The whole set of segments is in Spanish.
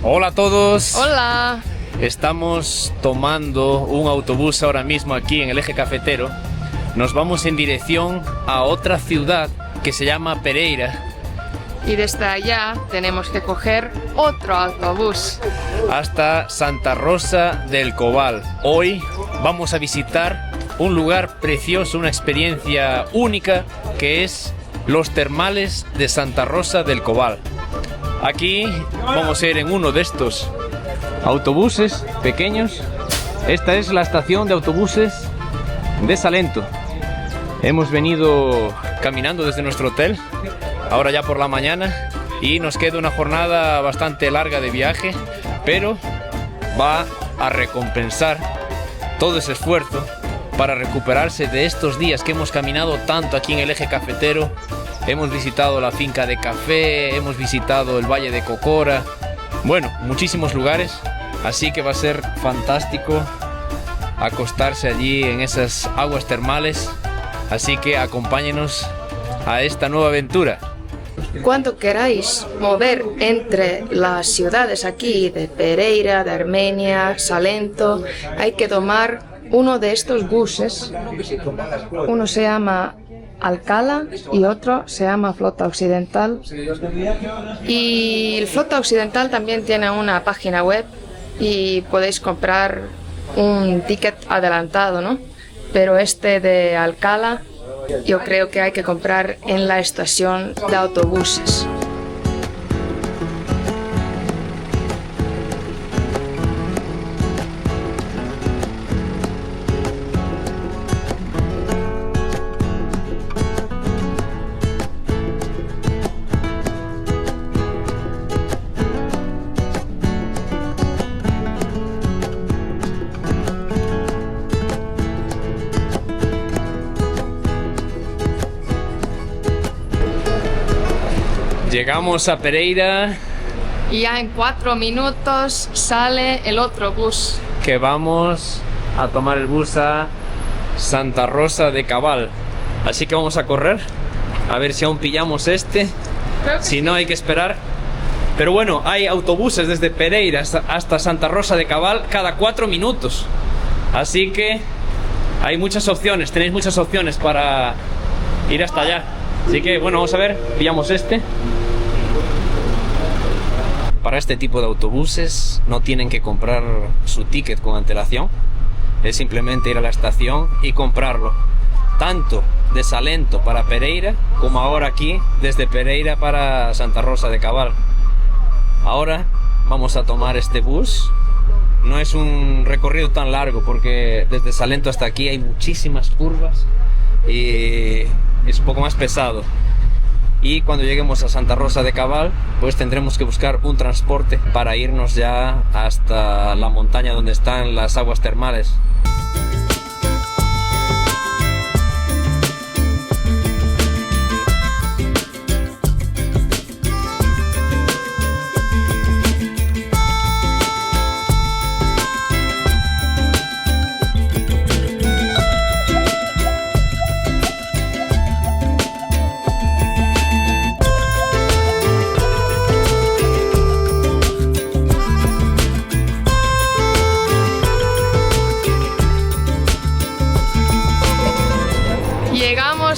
Hola a todos. Hola. Estamos tomando un autobús ahora mismo aquí en el eje cafetero. Nos vamos en dirección a otra ciudad que se llama Pereira. Y desde allá tenemos que coger otro autobús hasta Santa Rosa del Cobal. Hoy vamos a visitar un lugar precioso, una experiencia única, que es los termales de Santa Rosa del Cobal. Aquí vamos a ir en uno de estos autobuses pequeños. Esta es la estación de autobuses de Salento. Hemos venido caminando desde nuestro hotel, ahora ya por la mañana, y nos queda una jornada bastante larga de viaje, pero va a recompensar todo ese esfuerzo para recuperarse de estos días que hemos caminado tanto aquí en el eje cafetero. Hemos visitado la finca de café, hemos visitado el Valle de Cocora, bueno, muchísimos lugares, así que va a ser fantástico acostarse allí en esas aguas termales, así que acompáñenos a esta nueva aventura. Cuando queráis mover entre las ciudades aquí de Pereira, de Armenia, Salento, hay que tomar uno de estos buses. Uno se llama Alcalá y otro se llama Flota Occidental. Y el Flota Occidental también tiene una página web y podéis comprar un ticket adelantado, ¿no? Pero este de Alcalá yo creo que hay que comprar en la estación de autobuses. Llegamos a Pereira. Y ya en 4 minutos sale el otro bus. Que vamos a tomar el bus a Santa Rosa de Cabal. Así que vamos a correr, a ver si aún pillamos este. Si no, hay que esperar. Pero bueno, hay autobuses desde Pereira hasta Santa Rosa de Cabal cada 4 minutos. Así que hay muchas opciones, tenéis muchas opciones para ir hasta allá. Así que bueno, vamos a ver, pillamos este. Para este tipo de autobuses no tienen que comprar su ticket con antelación, es simplemente ir a la estación y comprarlo, tanto de Salento para Pereira como ahora aquí desde Pereira para Santa Rosa de Cabal. Ahora vamos a tomar este bus. No es un recorrido tan largo porque desde Salento hasta aquí hay muchísimas curvas y es un poco más pesado. Y cuando lleguemos a Santa Rosa de Cabal, pues tendremos que buscar un transporte para irnos ya hasta la montaña donde están las aguas termales.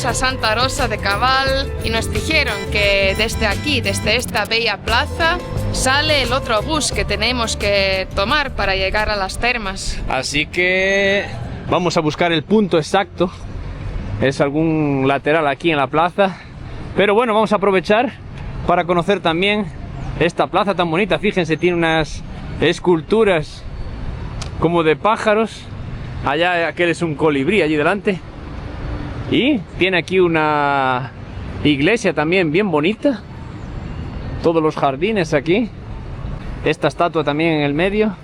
A Santa Rosa de Cabal y nos dijeron que desde aquí, desde esta bella plaza, sale el otro bus que tenemos que tomar para llegar a las termas. Así que vamos a buscar el punto exacto. Es algún lateral aquí en la plaza, pero bueno, vamos a aprovechar para conocer también esta plaza tan bonita. Fíjense, tiene unas esculturas como de pájaros. Allá aquel es un colibrí allí delante. Y tiene aquí una iglesia también bien bonita. Todos los jardines aquí. Esta estatua también en el medio.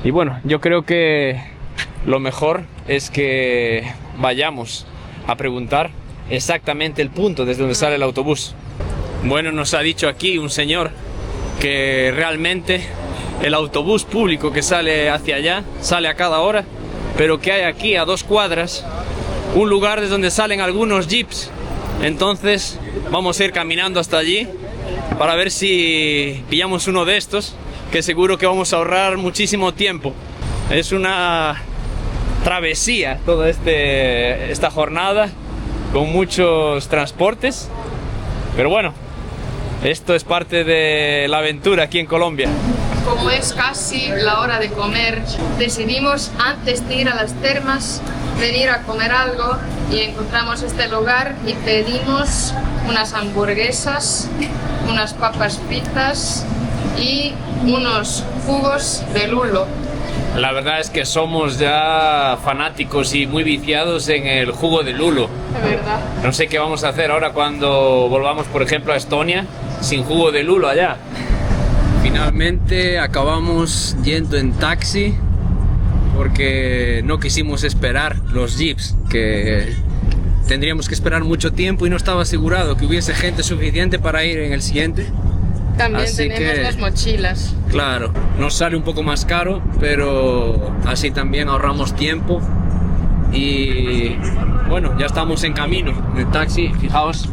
Y bueno, yo creo que lo mejor es que vayamos a preguntar exactamente el punto desde donde sale el autobús. Bueno, nos ha dicho aquí un señor que realmente el autobús público que sale hacia allá sale a cada hora, pero que hay aquí a 2 cuadras un lugar desde donde salen algunos jeeps. Entonces vamos a ir caminando hasta allí para ver si pillamos uno de estos, que seguro que vamos a ahorrar muchísimo tiempo. Es una travesía toda esta jornada, con muchos transportes, pero bueno, esto es parte de la aventura aquí en Colombia. Como es casi la hora de comer, decidimos antes de ir a las termas venir a comer algo y encontramos este lugar y pedimos unas hamburguesas, unas papas fritas y unos jugos de lulo. La verdad es que somos ya fanáticos y muy viciados en el jugo de lulo. De verdad. No sé qué vamos a hacer ahora cuando volvamos, por ejemplo, a Estonia, sin jugo de lulo allá. Finalmente acabamos yendo en taxi porque no quisimos esperar los jeeps, que tendríamos que esperar mucho tiempo y no estaba asegurado que hubiese gente suficiente para ir en el siguiente. También Así tenemos que, las mochilas. claro, nos sale un poco más caro, pero así también ahorramos tiempo. Y bueno, ya estamos en camino en el taxi. Fijaos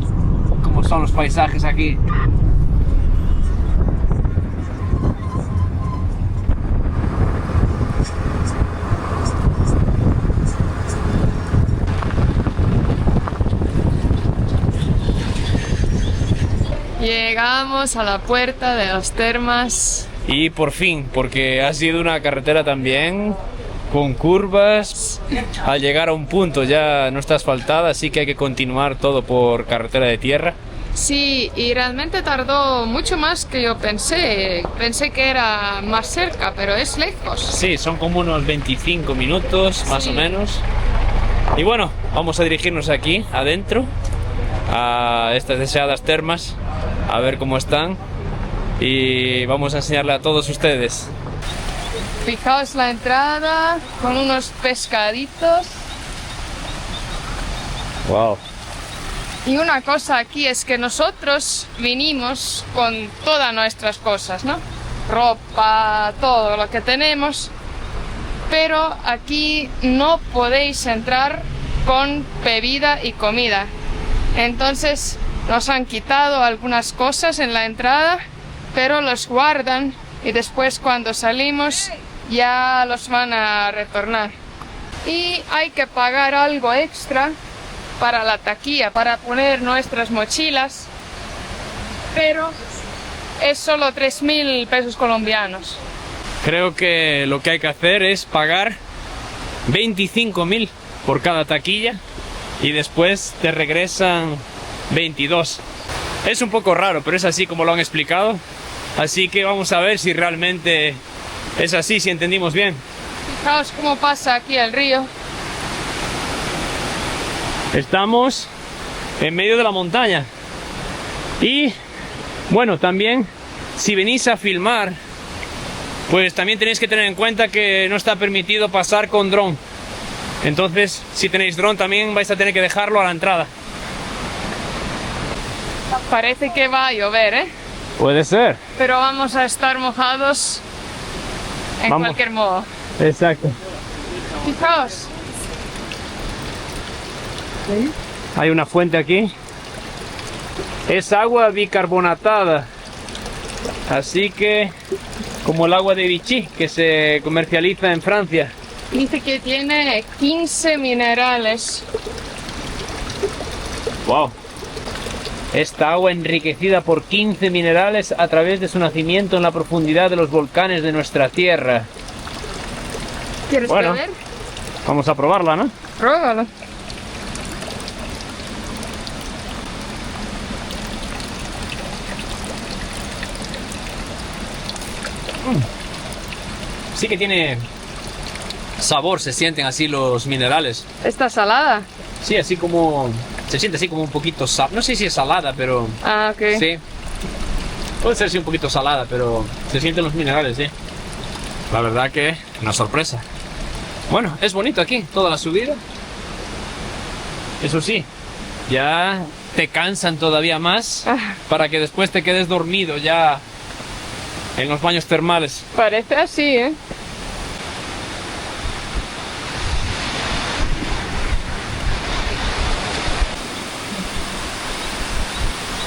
cómo son los paisajes aquí. Llegamos a la puerta de las termas. Y por fin, porque ha sido una carretera también con curvas. Al llegar a un punto ya no está asfaltada, así que hay que continuar todo por carretera de tierra. Sí, y realmente tardó mucho más que yo pensé. Pensé que era más cerca, pero es lejos. Sí, son como unos 25 minutos más Sí. o menos. Y bueno, vamos a dirigirnos aquí adentro a estas deseadas termas, a ver cómo están, y vamos a enseñarle a todos ustedes. Fijaos la entrada con unos pescaditos. Wow. Y una cosa aquí es que nosotros vinimos con todas nuestras cosas, ¿no? Ropa, todo lo que tenemos. Pero aquí no podéis entrar con bebida y comida. Entonces nos han quitado algunas cosas en la entrada, pero los guardan y después cuando salimos ya los van a retornar. Y hay que pagar algo extra para la taquilla, para poner nuestras mochilas, pero es solo 3.000 pesos colombianos. Creo que lo que hay que hacer es pagar 25.000 por cada taquilla y después te regresan 22. Es un poco raro, pero es así como lo han explicado. Así que vamos a ver si realmente es así, si entendimos bien. Fijaos cómo pasa aquí el río. Estamos en medio de la montaña. Y bueno, también si venís a filmar, pues también tenéis que tener en cuenta que no está permitido pasar con dron. Entonces, si tenéis dron también vais a tener que dejarlo a la entrada. Parece que va a llover, ¿eh? Puede ser. Pero vamos a estar mojados en Vamos. cualquier modo. Exacto. Fijaos. Hay una fuente aquí. Es agua bicarbonatada. Así que, como el agua de Vichy, que se comercializa en Francia. Dice que tiene 15 minerales. Wow. Esta agua enriquecida por 15 minerales a través de su nacimiento en la profundidad de los volcanes de nuestra tierra. ¿Quieres Bueno. beber? Vamos a probarla, ¿no? Pruébalo. Sí que tiene sabor, se sienten así los minerales. ¿Está salada? Sí, así como... se siente así como un poquito no sé si es salada, pero... Ah, ok. Sí. Puede ser sí un poquito salada, pero se sienten los minerales, sí. La verdad que una sorpresa. Bueno, es bonito aquí, toda la subida. Eso sí, ya te cansan todavía más para que después te quedes dormido ya en los baños termales. Parece así, ¿eh?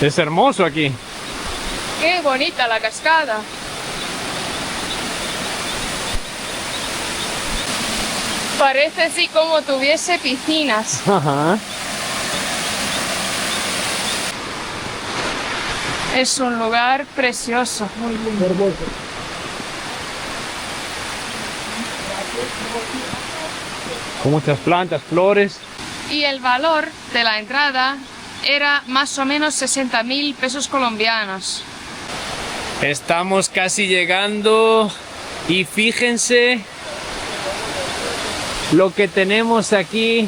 Es hermoso aquí. Qué bonita la cascada. Parece así como tuviese piscinas. Ajá. Es un lugar precioso. Con muchas plantas, flores. Y el valor de la entrada era más o menos 60.000 pesos colombianos. Estamos casi llegando y fíjense lo que tenemos aquí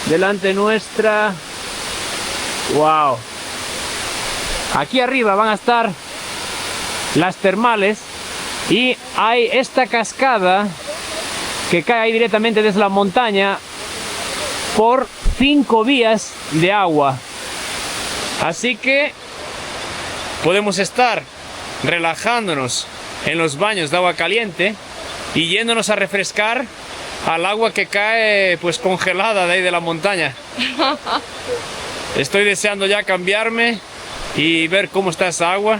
delante nuestra. ¡Wow! Aquí arriba van a estar las termales y hay esta cascada que cae ahí directamente desde la montaña por 5 vías de agua. Así que podemos estar relajándonos en los baños de agua caliente y yéndonos a refrescar al agua que cae pues congelada de ahí de la montaña. Estoy deseando ya cambiarme y ver cómo está esa agua,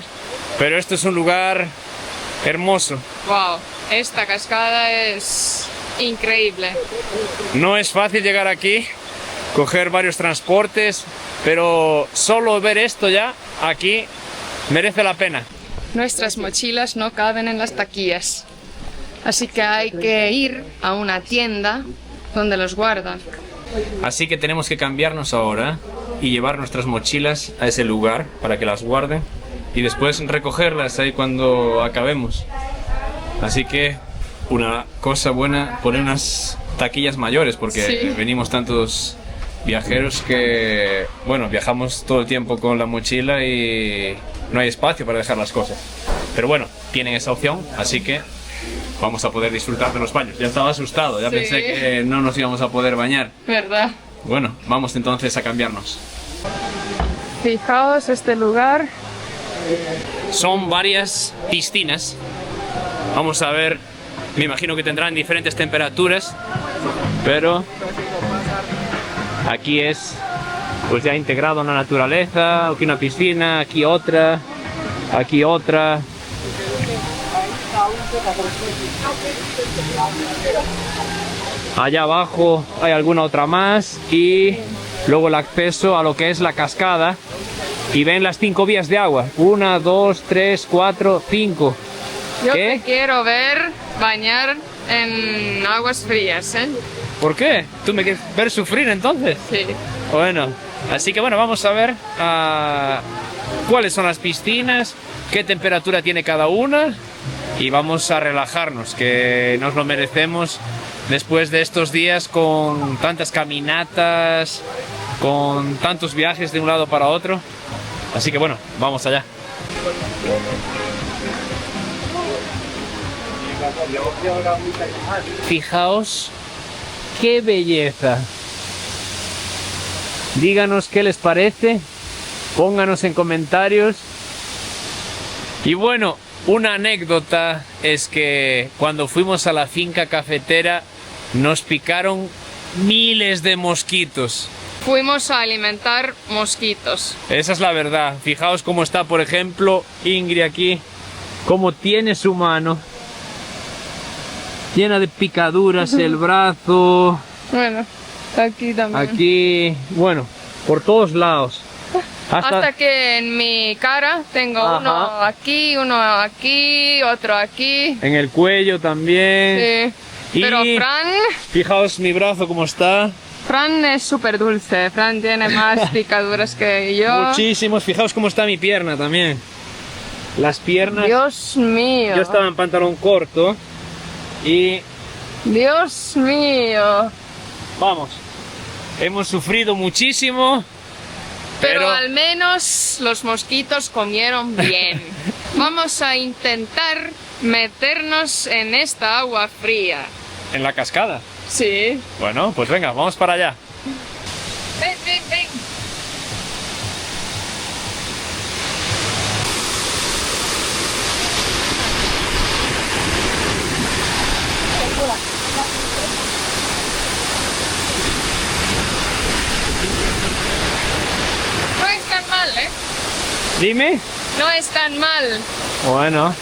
pero esto es un lugar hermoso. Wow, esta cascada es increíble. No es fácil llegar aquí, coger varios transportes, pero solo ver esto ya aquí merece la pena. Nuestras mochilas no caben en las taquillas, así que hay que ir a una tienda donde los guardan. Así que tenemos que cambiarnos ahora y llevar nuestras mochilas a ese lugar para que las guarden y después recogerlas ahí cuando acabemos. Así que una cosa buena, poner unas taquillas mayores, porque sí, venimos tantos viajeros que, bueno, viajamos todo el tiempo con la mochila y no hay espacio para dejar las cosas. Pero bueno, tienen esa opción, así que vamos a poder disfrutar de los baños. Ya estaba asustado, ya sí, pensé que no nos íbamos a poder bañar. ¿Verdad? Bueno, vamos entonces a cambiarnos. Fijaos este lugar. Son varias piscinas. Vamos a ver, me imagino que tendrán diferentes temperaturas, pero aquí es pues ya integrado en la naturaleza. Aquí una piscina, aquí otra, aquí otra. Allá abajo hay alguna otra más y luego el acceso a lo que es la cascada. Y ven las 5 vías de agua. 1, 2, 3, 4, 5. Yo ¿Qué? te quiero ver bañar en aguas frías, ¿eh? ¿Por qué? ¿Tú me quieres ver sufrir entonces? Sí. Bueno, así que bueno, vamos a ver cuáles son las piscinas, qué temperatura tiene cada una y vamos a relajarnos, que nos lo merecemos después de estos días con tantas caminatas, con tantos viajes de un lado para otro. Así que bueno, vamos allá. Fijaos qué belleza. Díganos qué les parece, pónganos en comentarios. Y bueno, una anécdota es que cuando fuimos a la finca cafetera nos picaron miles de mosquitos. Fuimos a alimentar mosquitos. Esa es la verdad. Fijaos cómo está, por ejemplo, Ingrid aquí, cómo tiene su mano llena de picaduras, el brazo, Bueno, aquí también. aquí, bueno, por todos lados. Hasta que en mi cara tengo Ajá, uno aquí, otro aquí. en el cuello también. Sí. Y Pero Fran fijaos mi brazo cómo está. es súper dulce. Fran tiene más picaduras que yo. Muchísimos. Fijaos cómo está mi pierna también. Las piernas. Dios mío. Yo estaba en pantalón corto y Dios mío. vamos, hemos sufrido muchísimo. Pero al menos los mosquitos comieron bien. Vamos a intentar meternos en esta agua fría. En la cascada. Sí. Bueno, pues venga, vamos para allá. Ven, ven, ven. No es tan mal, ¿eh? Dime. No es tan mal. Bueno,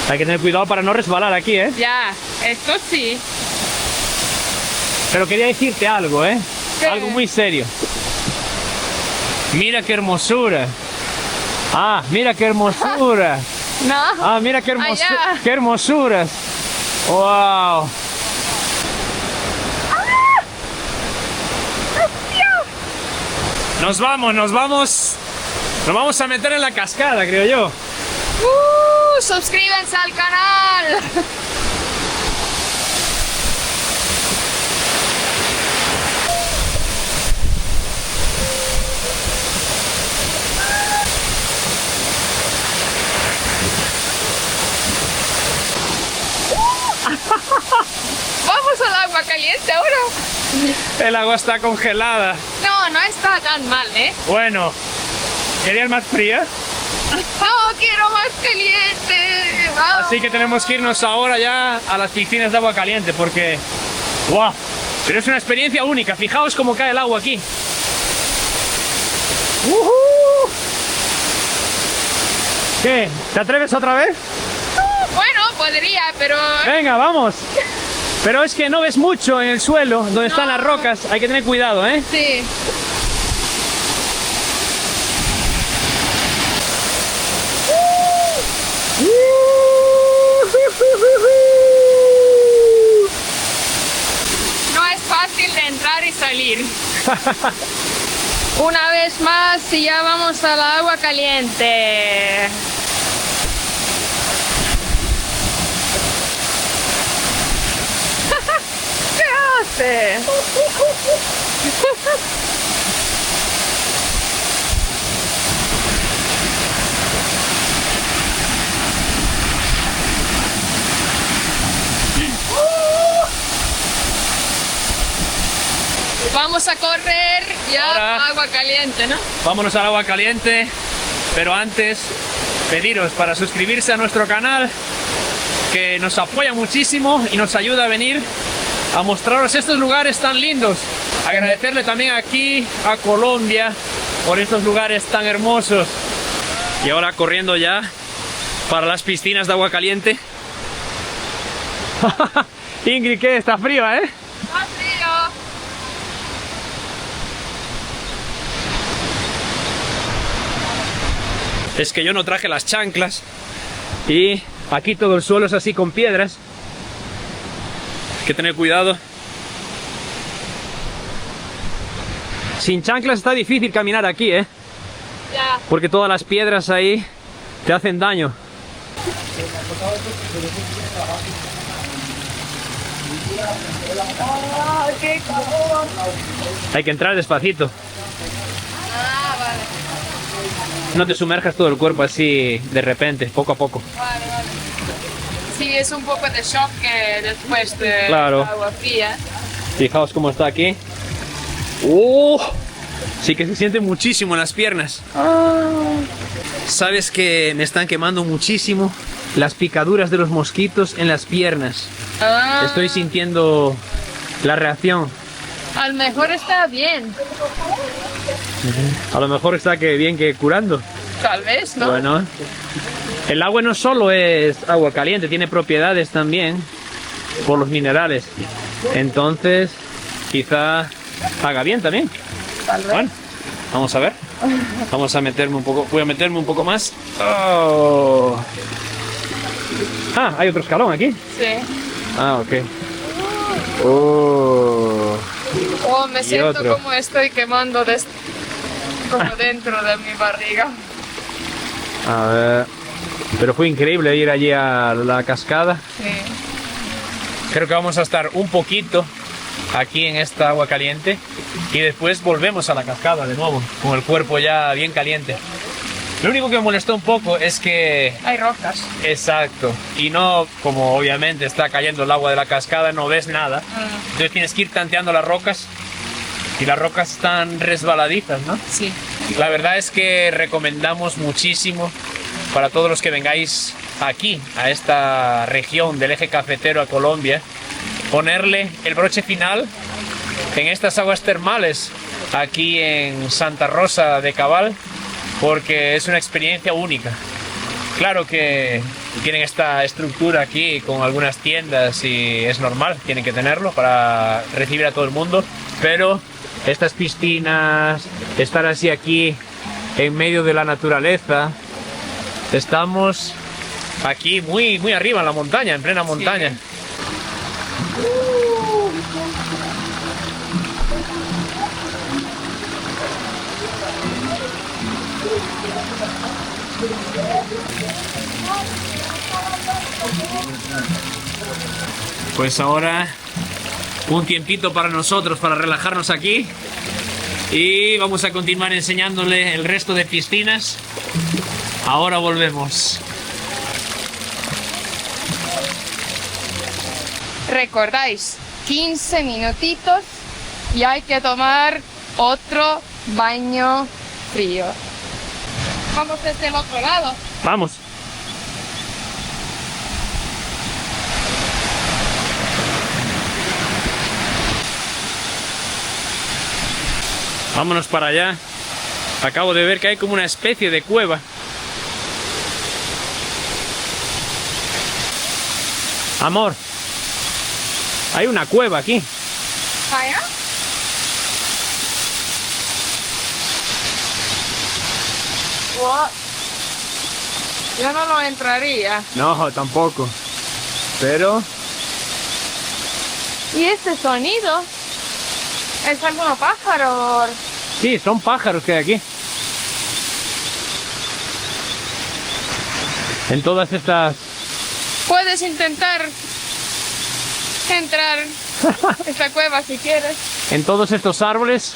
hay que tener cuidado para no resbalar aquí, ¿eh? Ya, esto sí. Pero quería decirte algo, ¿eh? ¿Qué? Algo muy serio. Mira qué hermosura. Ah, mira qué hermosura. No. Ah, mira qué Allá. qué hermosuras. Wow. Nos vamos, nos vamos. Nos vamos a meter en la cascada, creo yo. Suscríbanse al canal. Vamos al agua caliente ahora. El agua está congelada. No, no está tan mal, ¿eh? Bueno, ¿querías más fría? No, quiero más caliente. Vamos. Así que tenemos que irnos ahora ya a las piscinas de agua caliente porque... ¡Wow! Pero es una experiencia única. Fijaos cómo cae el agua aquí. ¡Uhú! ¿Qué? ¿Te atreves otra vez? Bueno, podría, pero... Venga, vamos. Pero es que no ves mucho en el suelo, donde están las rocas. Hay que tener cuidado, ¿eh? Sí. No es fácil de entrar y salir. Una vez más y ya vamos al agua caliente. ¿Qué hace? Vamos a correr ya Ahora. agua caliente, ¿no? Vámonos al agua caliente. Pero antes, pediros para suscribirse a nuestro canal, que nos apoya muchísimo y nos ayuda a venir a mostraros estos lugares tan lindos. Agradecerle también aquí a Colombia por estos lugares tan hermosos. Y ahora corriendo ya para las piscinas de agua caliente. Ingrid, ¿qué? Está frío, ¿eh? ¡Está frío! Es que yo no traje las chanclas y aquí todo el suelo es así con piedras. Hay que tener cuidado. Sin chanclas está difícil caminar aquí, ¿eh? Ya. Porque todas las piedras ahí te hacen daño. ¡Qué calor! Hay que entrar despacito. Ah, vale. No te sumerjas todo el cuerpo así de repente, poco a poco. Vale, vale. Sí, es un poco de shock que después de Claro. agua fría. Fijaos cómo está aquí. ¡Oh! Sí que se siente muchísimo en las piernas. Sabes que me están quemando muchísimo las picaduras de los mosquitos en las piernas. Ah, Estoy sintiendo la reacción. a lo mejor está bien. A lo mejor está que bien que curando. Tal vez, ¿no? Bueno, el agua no solo es agua caliente, tiene propiedades también por los minerales. Entonces, quizá haga bien también. Tal vez. Bueno, vamos a ver. Vamos a meterme un poco. Voy a meterme un poco más. Oh. Ah, hay otro escalón aquí. Sí. Ah, ok. Oh. Oh, me siento otro. como estoy quemando como dentro de mi barriga. A ver. Pero fue increíble ir allí a la cascada. Sí. Creo que vamos a estar un poquito aquí en esta agua caliente y después volvemos a la cascada de nuevo, con el cuerpo ya bien caliente. Lo único que me molestó un poco es que... Hay rocas. Exacto. Y no, como obviamente está cayendo el agua de la cascada, no ves nada. Entonces tienes que ir tanteando las rocas y las rocas están resbaladizas, ¿no? Sí. La verdad es que recomendamos muchísimo para todos los que vengáis aquí, a esta región del eje cafetero a Colombia, ponerle el broche final en estas aguas termales aquí en Santa Rosa de Cabal, porque es una experiencia única. Claro que tienen esta estructura aquí con algunas tiendas y es normal, tienen que tenerlo para recibir a todo el mundo, pero estas piscinas, estar así aquí en medio de la naturaleza, estamos aquí muy arriba en la montaña, en plena montaña. Pues ahora un tiempito para nosotros, para relajarnos aquí, y vamos a continuar enseñándole el resto de piscinas. Ahora volvemos. Recordáis, 15 minutitos y hay que tomar otro baño frío. Vamos desde el otro lado. Vamos. Vámonos para allá. Acabo de ver que hay como una especie de cueva. Amor, hay una cueva aquí. ¿Allá? What? Yo no lo entraría. No, tampoco. Pero... ¿Y ese sonido? ¿Es alguno pájaro? sí, son pájaros que hay aquí. En todas estas... Puedes intentar entrar a esta cueva si quieres. en todos estos árboles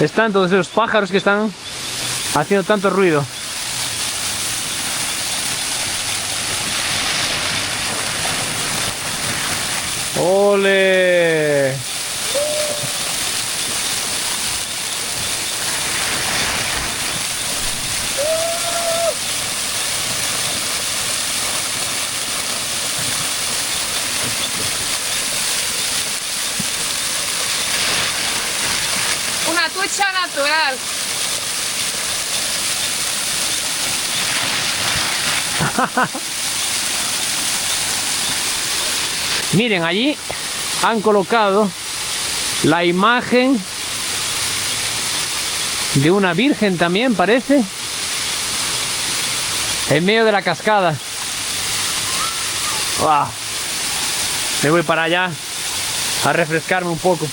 están todos esos pájaros que están haciendo tanto ruido. ¡Ole! Una ducha natural. Miren, allí han colocado la imagen de una virgen también, parece, en medio de la cascada. ¡Wow! Me voy para allá a refrescarme un poco.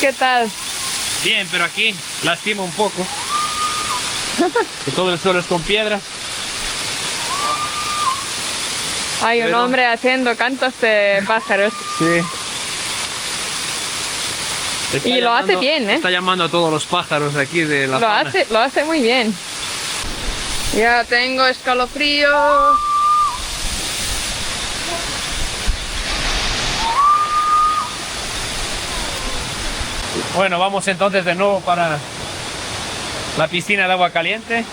¿Qué tal? Bien, pero aquí lastima un poco. Que todo el suelo es con piedras. Hay un Pero- hombre haciendo cantos de pájaros. Sí. Está Y lo hace bien, ¿eh? Está llamando a todos los pájaros de aquí de la zona. Lo hace muy bien. Ya tengo escalofrío. Bueno, vamos entonces de nuevo para la piscina de agua caliente.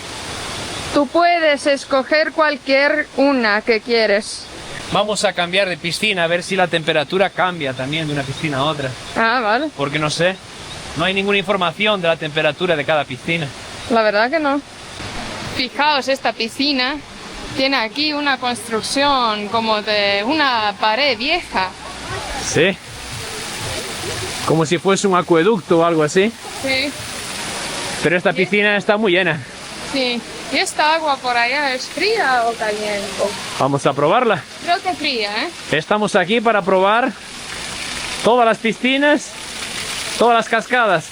Tú puedes escoger cualquier una que quieres. Vamos a cambiar de piscina a ver si la temperatura cambia también de una piscina a otra. Ah, vale. Porque no sé, no hay ninguna información de la temperatura de cada piscina. La verdad que no. Fijaos, esta piscina tiene aquí una construcción como de una pared vieja. Sí. Como si fuese un acueducto o algo así. Sí, Pero esta piscina está muy llena. sí. ¿Y esta agua por allá es fría o caliente? Vamos a probarla. Creo que fría, ¿eh? Estamos aquí para probar todas las piscinas, todas las cascadas.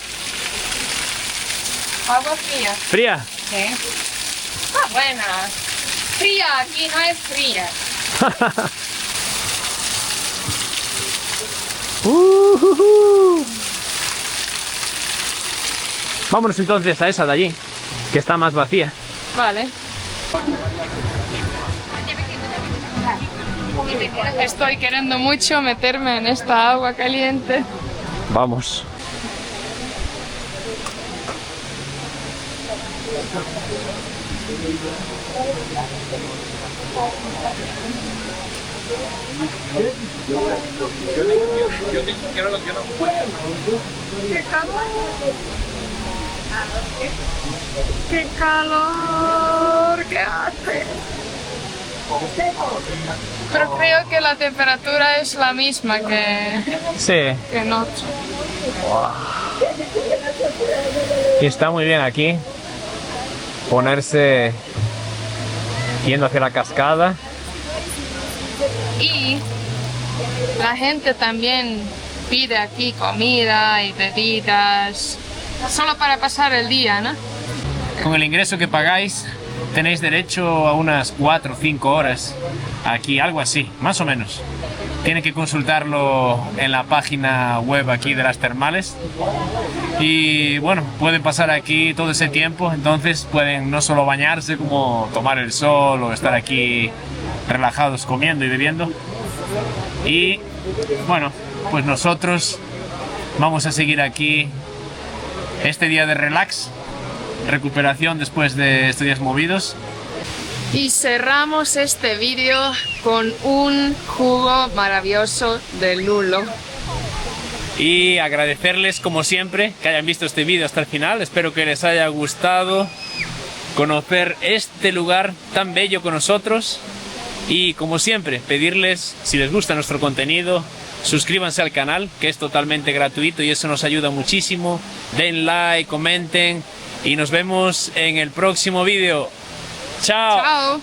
Agua fría. Fría. Sí. Ah, buena. Fría aquí no es fría. Vámonos entonces a esa de allí, que está más vacía. Vale. Estoy queriendo mucho meterme en esta agua caliente. Vamos. ¡Qué calor! ¡Qué calor que hace! Pero creo que la temperatura es la misma Sí. que en otro. Y está muy bien aquí ponerse yendo hacia la cascada. Y la gente también pide aquí comida y bebidas, solo para pasar el día, ¿no? Con el ingreso que pagáis tenéis derecho a unas 4 o 5 horas aquí, algo así, más o menos. Tienen que consultarlo en la página web aquí de las termales. Y bueno, pueden pasar aquí todo ese tiempo, entonces pueden no solo bañarse, como tomar el sol o estar aquí relajados comiendo y bebiendo. Y bueno, pues nosotros vamos a seguir aquí este día de relax, recuperación después de estos días movidos. Y cerramos este vídeo con un jugo maravilloso de lulo. Y agradecerles como siempre que hayan visto este vídeo hasta el final. Espero que les haya gustado conocer este lugar tan bello con nosotros. Y como siempre, pedirles, si les gusta nuestro contenido, suscríbanse al canal, que es totalmente gratuito y eso nos ayuda muchísimo. Den like, comenten y nos vemos en el próximo vídeo. ¡Chao! ¡Chao!